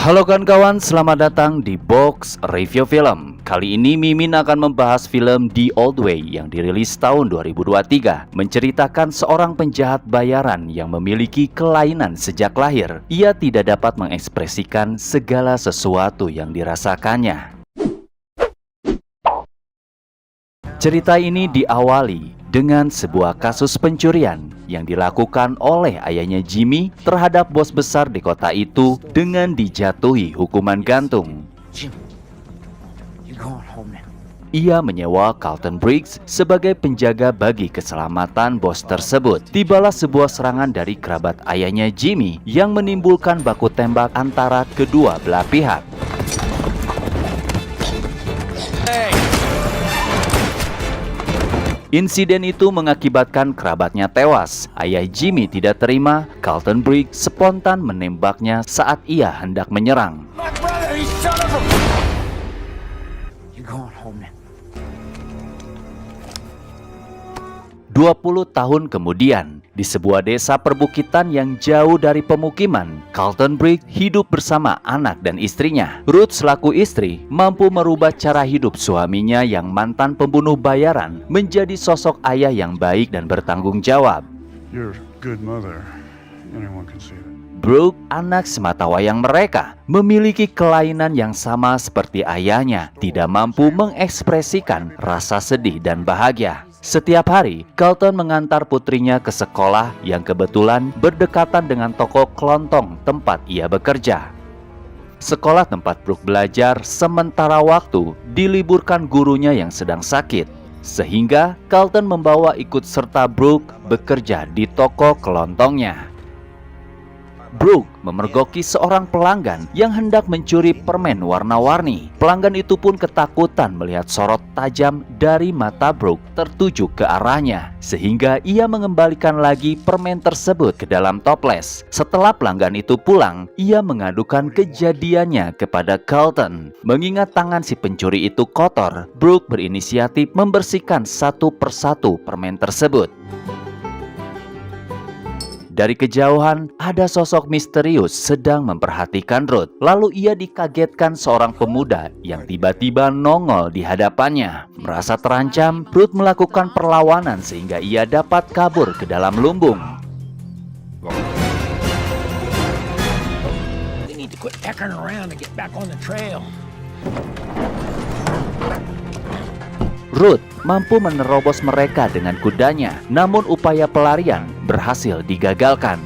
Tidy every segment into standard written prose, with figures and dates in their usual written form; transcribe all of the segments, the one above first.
Halo kawan-kawan, selamat datang di Box Review Film. Kali ini Mimin akan membahas film The Old Way yang dirilis tahun 2023. Menceritakan seorang penjahat bayaran yang memiliki kelainan sejak lahir. Ia tidak dapat mengekspresikan segala sesuatu yang dirasakannya. Cerita ini diawali dengan sebuah kasus pencurian yang dilakukan oleh ayahnya Jimmy terhadap bos besar di kota itu dengan dijatuhi hukuman gantung. Ia menyewa Carlton Briggs sebagai penjaga bagi keselamatan bos tersebut. Tibalah sebuah serangan dari kerabat ayahnya Jimmy yang menimbulkan baku tembak antara kedua belah pihak. Insiden itu mengakibatkan kerabatnya tewas. Ayah Jimmy tidak terima, Carlton Briggs spontan menembaknya saat ia hendak menyerang. 20 tahun kemudian, di sebuah desa perbukitan yang jauh dari pemukiman, Carlton Briggs hidup bersama anak dan istrinya. Ruth selaku istri mampu merubah cara hidup suaminya yang mantan pembunuh bayaran menjadi sosok ayah yang baik dan bertanggung jawab. Brooke, anak sematawayang mereka, memiliki kelainan yang sama seperti ayahnya, tidak mampu mengekspresikan rasa sedih dan bahagia. Setiap hari, Carlton mengantar putrinya ke sekolah yang kebetulan berdekatan dengan toko kelontong tempat ia bekerja. Sekolah tempat Brooke belajar sementara waktu diliburkan gurunya yang sedang sakit, sehingga Carlton membawa ikut serta Brooke bekerja di toko kelontongnya. Brooke memergoki seorang pelanggan yang hendak mencuri permen warna-warni. Pelanggan itu pun ketakutan melihat sorot tajam dari mata Brooke tertuju ke arahnya, sehingga ia mengembalikan lagi permen tersebut ke dalam toples. Setelah pelanggan itu pulang, ia mengadukan kejadiannya kepada Carlton. Mengingat tangan si pencuri itu kotor, Brooke berinisiatif membersihkan satu persatu permen tersebut. Dari kejauhan, ada sosok misterius sedang memperhatikan Ruth. Lalu ia dikagetkan seorang pemuda yang tiba-tiba nongol di hadapannya. Merasa terancam, Ruth melakukan perlawanan sehingga ia dapat kabur ke dalam lumbung. Ruth mampu menerobos mereka dengan kudanya, namun upaya pelarian berhasil digagalkan.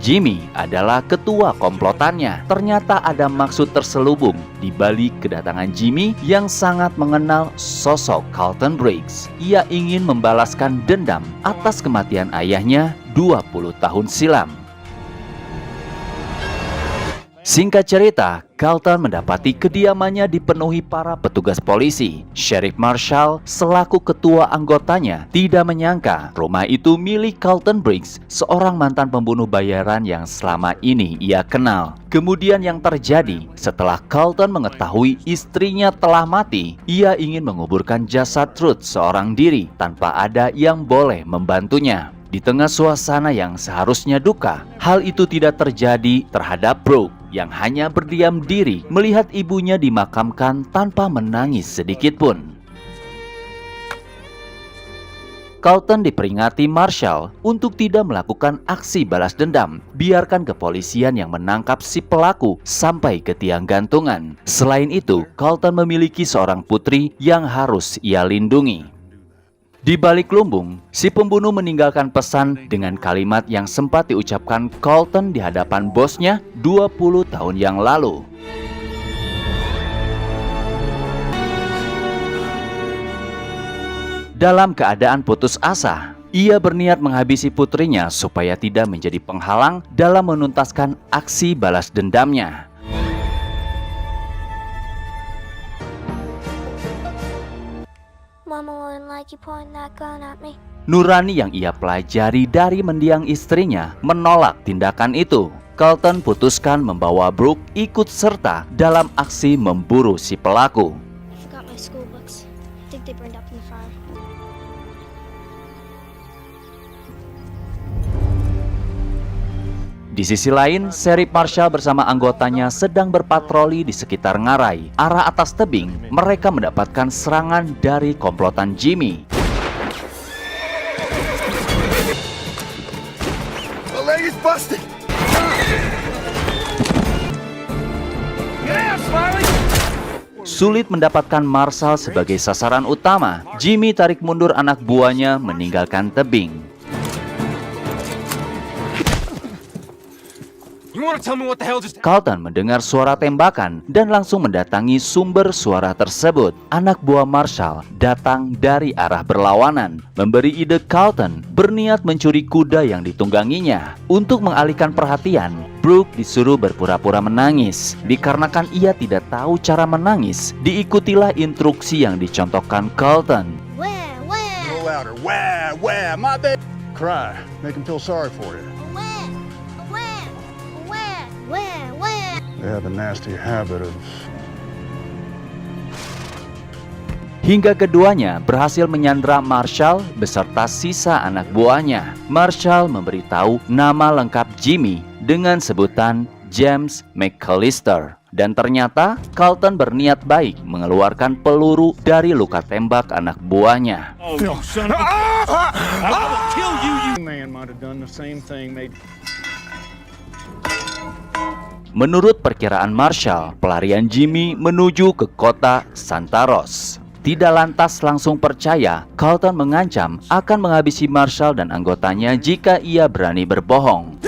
Jimmy adalah ketua komplotannya. Ternyata ada maksud terselubung di balik kedatangan Jimmy yang sangat mengenal sosok Carlton Briggs. Ia ingin membalaskan dendam atas kematian ayahnya 20 tahun silam. Singkat cerita, Carlton mendapati kediamannya dipenuhi para petugas polisi. Sheriff Marshall selaku ketua anggotanya tidak menyangka rumah itu milik Carlton Briggs, seorang mantan pembunuh bayaran yang selama ini ia kenal. Kemudian yang terjadi, setelah Carlton mengetahui istrinya telah mati, ia ingin menguburkan jasad Ruth seorang diri tanpa ada yang boleh membantunya. Di tengah suasana yang seharusnya duka, hal itu tidak terjadi terhadap Brooke yang hanya berdiam diri melihat ibunya dimakamkan tanpa menangis sedikit pun. Carlton diperingati Marshall untuk tidak melakukan aksi balas dendam. Biarkan kepolisian yang menangkap si pelaku sampai ke tiang gantungan. Selain itu, Carlton memiliki seorang putri yang harus ia lindungi. Di balik lumbung, si pembunuh meninggalkan pesan dengan kalimat yang sempat diucapkan Carlton di hadapan bosnya 20 tahun yang lalu. Dalam keadaan putus asa, ia berniat menghabisi putrinya supaya tidak menjadi penghalang dalam menuntaskan aksi balas dendamnya. Nurani yang ia pelajari dari mendiang istrinya menolak tindakan itu. Carlton putuskan membawa Brooke ikut serta dalam aksi memburu si pelaku. Di sisi lain, Sheriff Marshall bersama anggotanya sedang berpatroli di sekitar ngarai. Arah atas tebing, mereka mendapatkan serangan dari komplotan Jimmy. The leg is busted. Sulit mendapatkan Marshall sebagai sasaran utama. Jimmy tarik mundur anak buahnya meninggalkan tebing. Carlton mendengar suara tembakan dan langsung mendatangi sumber suara tersebut. Anak buah Marshall datang dari arah berlawanan, memberi ide Carlton berniat mencuri kuda yang ditungganginya. Untuk mengalihkan perhatian, Brooke disuruh berpura-pura menangis. Dikarenakan ia tidak tahu cara menangis, diikutilah instruksi yang dicontohkan Carlton. A little louder. Wah, my baby. Cry. Make him feel sorry for you. They have a nasty habit of... Hingga keduanya berhasil menyandra Marshall beserta sisa anak buahnya. Marshall memberitahu nama lengkap Jimmy dengan sebutan James McAllister. Dan ternyata Carlton berniat baik mengeluarkan peluru dari luka tembak anak buahnya. Menurut perkiraan Marshall, pelarian Jimmy menuju ke kota Santaros. Tidak lantas langsung percaya, Carlton mengancam akan menghabisi Marshall dan anggotanya jika ia berani berbohong.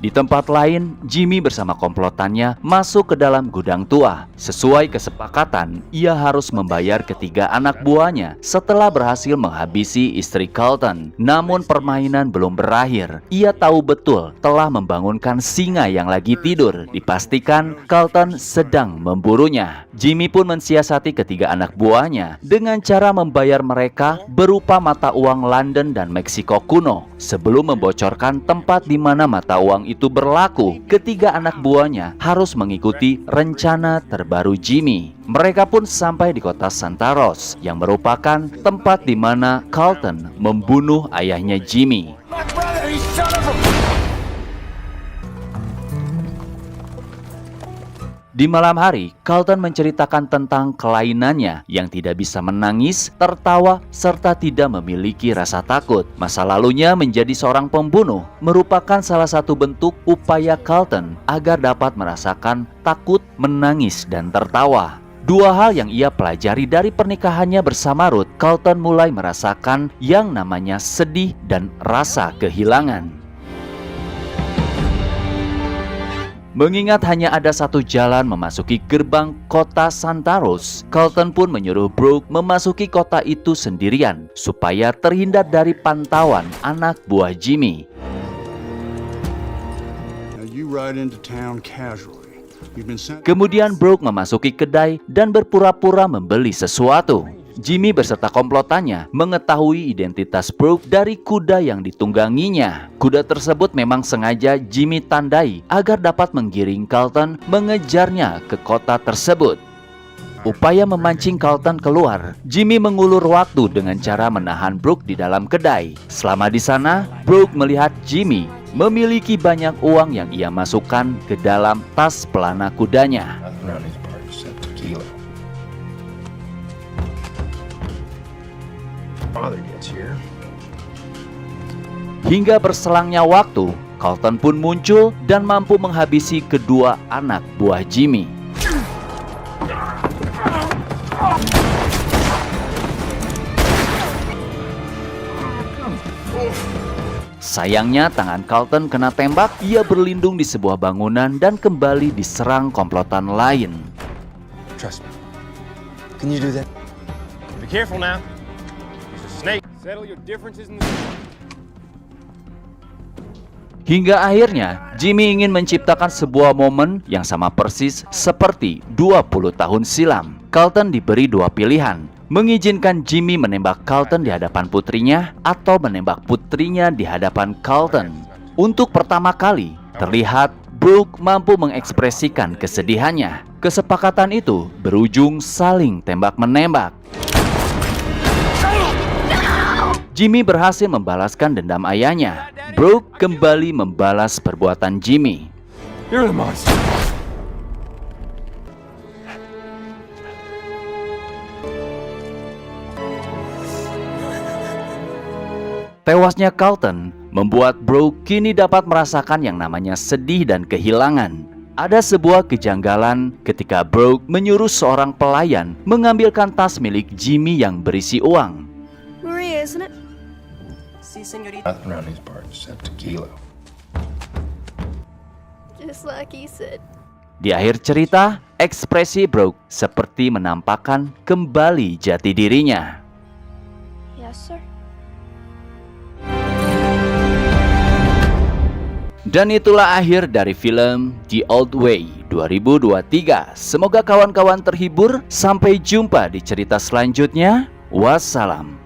Di tempat lain, Jimmy bersama komplotannya masuk ke dalam gudang tua. Sesuai kesepakatan, ia harus membayar ketiga anak buahnya setelah berhasil menghabisi istri Carlton. Namun permainan belum berakhir. Ia tahu betul telah membangunkan singa yang lagi tidur. Dipastikan Carlton sedang memburunya. Jimmy pun mensiasati ketiga anak buahnya dengan cara membayar mereka berupa mata uang London dan Meksiko kuno. Sebelum membocorkan tempat di mana mata uang itu berlaku, ketiga anak buahnya harus mengikuti rencana terbaru Jimmy. Mereka pun sampai di kota Santaros, yang merupakan tempat di mana Carlton membunuh ayahnya Jimmy. Di malam hari, Carlton menceritakan tentang kelainannya yang tidak bisa menangis, tertawa, serta tidak memiliki rasa takut. Masa lalunya menjadi seorang pembunuh merupakan salah satu bentuk upaya Carlton agar dapat merasakan takut, menangis, dan tertawa. Dua hal yang ia pelajari dari pernikahannya bersama Ruth, Carlton mulai merasakan yang namanya sedih dan rasa kehilangan. Mengingat hanya ada satu jalan memasuki gerbang kota Santaros, Carlton pun menyuruh Brooke memasuki kota itu sendirian supaya terhindar dari pantauan anak buah Jimmy. Kemudian Brooke memasuki kedai dan berpura-pura membeli sesuatu. Jimmy beserta komplotannya mengetahui identitas Brooke dari kuda yang ditungganginya. Kuda tersebut memang sengaja Jimmy tandai agar dapat menggiring Carlton mengejarnya ke kota tersebut. Upaya memancing Carlton keluar, Jimmy mengulur waktu dengan cara menahan Brooke di dalam kedai. Selama di sana, Brooke melihat Jimmy memiliki banyak uang yang ia masukkan ke dalam tas pelana kudanya. Hingga berselangnya waktu, Carlton pun muncul dan mampu menghabisi kedua anak buah Jimmy. Sayangnya tangan Carlton kena tembak, ia berlindung di sebuah bangunan dan kembali diserang komplotan lain. Trust me. Can you do that? Be careful now. He's a snake. Settle your differences in the... Hingga akhirnya, Jimmy ingin menciptakan sebuah momen yang sama persis seperti 20 tahun silam. Carlton diberi dua pilihan, mengizinkan Jimmy menembak Carlton di hadapan putrinya atau menembak putrinya di hadapan Carlton. Untuk pertama kali, terlihat Brooke mampu mengekspresikan kesedihannya. Kesepakatan itu berujung saling tembak-menembak. Jimmy berhasil membalaskan dendam ayahnya. Brooke kembali membalas perbuatan Jimmy. You're the monster. Tewasnya Carlton membuat Brooke kini dapat merasakan yang namanya sedih dan kehilangan. Ada sebuah kejanggalan ketika Brooke menyuruh seorang pelayan mengambilkan tas milik Jimmy yang berisi uang. Maria, isn't it? Nothing around these parts except tequila. Just like he said. Di akhir cerita, ekspresi Brooke seperti menampakkan kembali jati dirinya. Yes, sir. Dan itulah akhir dari film The Old Way 2023. Semoga kawan-kawan terhibur. Sampai jumpa di cerita selanjutnya. Wassalam.